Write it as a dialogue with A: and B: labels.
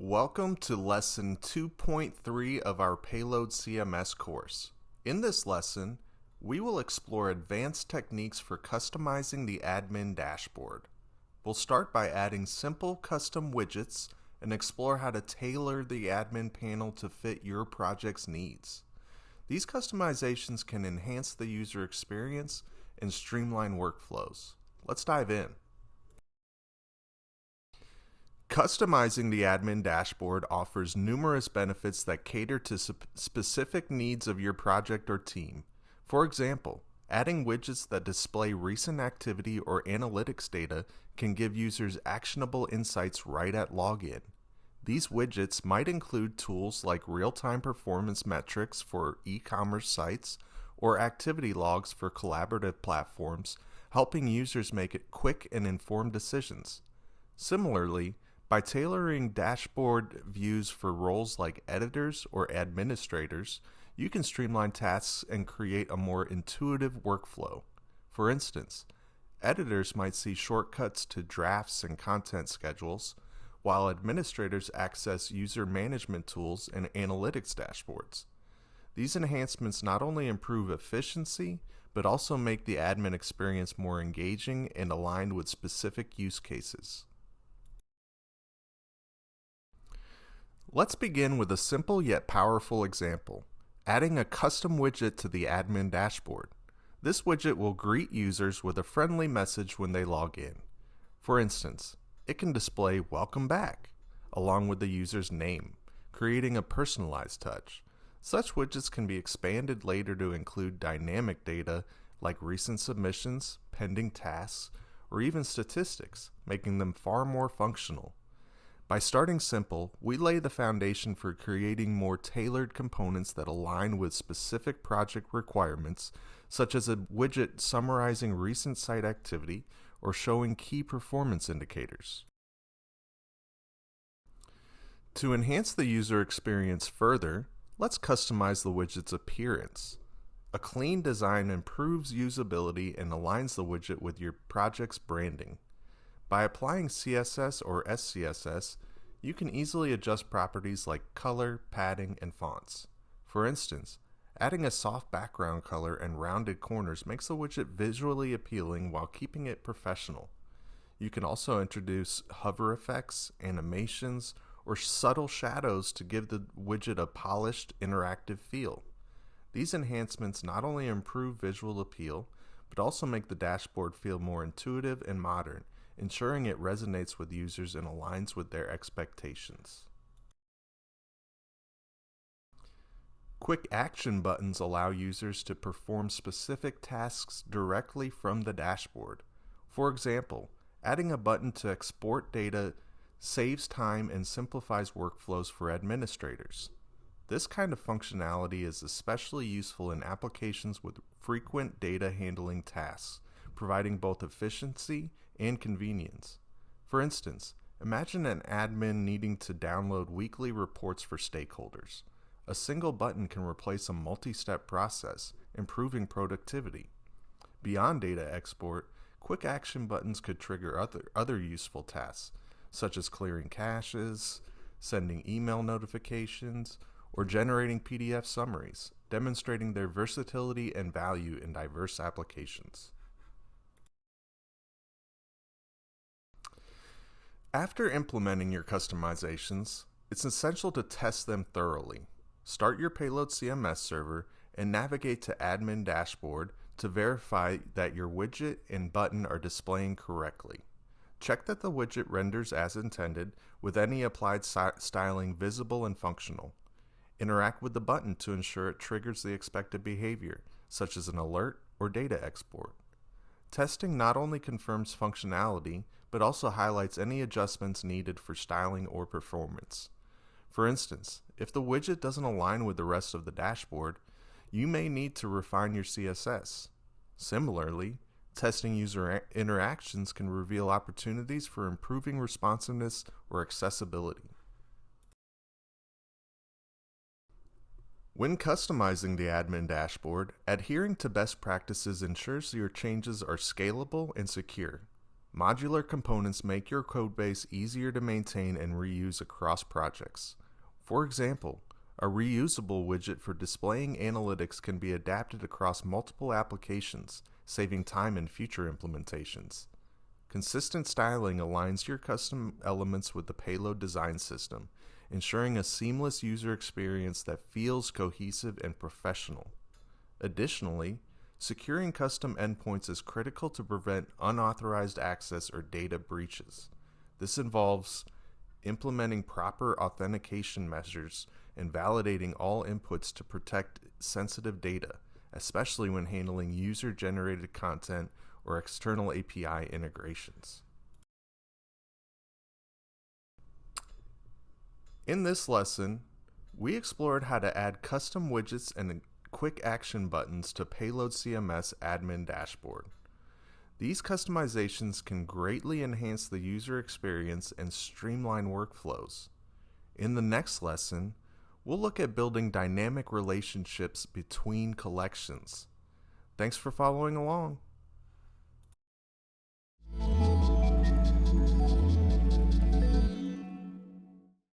A: Welcome to Lesson 2.3 of our Payload CMS course. In this lesson, we will explore advanced techniques for customizing the admin dashboard. We'll start by adding simple custom widgets and explore how to tailor the admin panel to fit your project's needs. These customizations can enhance the user experience and streamline workflows. Let's dive in. Customizing the admin dashboard offers numerous benefits that cater to specific needs of your project or team. For example, adding widgets that display recent activity or analytics data can give users actionable insights right at login. These widgets might include tools like real-time performance metrics for e-commerce sites or activity logs for collaborative platforms, helping users make quick and informed decisions. Similarly, by tailoring dashboard views for roles like editors or administrators, you can streamline tasks and create a more intuitive workflow. For instance, editors might see shortcuts to drafts and content schedules, while administrators access user management tools and analytics dashboards. These enhancements not only improve efficiency, but also make the admin experience more engaging and aligned with specific use cases. Let's begin with a simple yet powerful example, adding a custom widget to the admin dashboard. This widget will greet users with a friendly message when they log in. For instance, it can display "Welcome back" along with the user's name, creating a personalized touch. Such widgets can be expanded later to include dynamic data like recent submissions, pending tasks, or even statistics, making them far more functional. By starting simple, we lay the foundation for creating more tailored components that align with specific project requirements, such as a widget summarizing recent site activity or showing key performance indicators. To enhance the user experience further, let's customize the widget's appearance. A clean design improves usability and aligns the widget with your project's branding. By applying CSS or SCSS, you can easily adjust properties like color, padding, and fonts. For instance, adding a soft background color and rounded corners makes the widget visually appealing while keeping it professional. You can also introduce hover effects, animations, or subtle shadows to give the widget a polished, interactive feel. These enhancements not only improve visual appeal, but also make the dashboard feel more intuitive and modern, ensuring it resonates with users and aligns with their expectations. Quick action buttons allow users to perform specific tasks directly from the dashboard. For example, adding a button to export data saves time and simplifies workflows for administrators. This kind of functionality is especially useful in applications with frequent data handling tasks, providing both efficiency and convenience. For instance, imagine an admin needing to download weekly reports for stakeholders. A single button can replace a multi-step process, improving productivity. Beyond data export, quick action buttons could trigger other useful tasks, such as clearing caches, sending email notifications, or generating PDF summaries, demonstrating their versatility and value in diverse applications. After implementing your customizations, it's essential to test them thoroughly. Start your Payload CMS server and navigate to Admin Dashboard to verify that your widget and button are displaying correctly. Check that the widget renders as intended, with any applied styling visible and functional. Interact with the button to ensure it triggers the expected behavior, such as an alert or data export. Testing not only confirms functionality, but also highlights any adjustments needed for styling or performance. For instance, if the widget doesn't align with the rest of the dashboard, you may need to refine your CSS. Similarly, testing user interactions can reveal opportunities for improving responsiveness or accessibility. When customizing the admin dashboard, adhering to best practices ensures your changes are scalable and secure. Modular components make your codebase easier to maintain and reuse across projects. For example, a reusable widget for displaying analytics can be adapted across multiple applications, saving time in future implementations. Consistent styling aligns your custom elements with the payload design system, ensuring a seamless user experience that feels cohesive and professional. Additionally, securing custom endpoints is critical to prevent unauthorized access or data breaches. This involves implementing proper authentication measures and validating all inputs to protect sensitive data, especially when handling user-generated content or external API integrations. In this lesson, we explored how to add custom widgets and quick action buttons to Payload CMS admin dashboard. These customizations can greatly enhance the user experience and streamline workflows. In the next lesson, we'll look at building dynamic relationships between collections. Thanks for following along.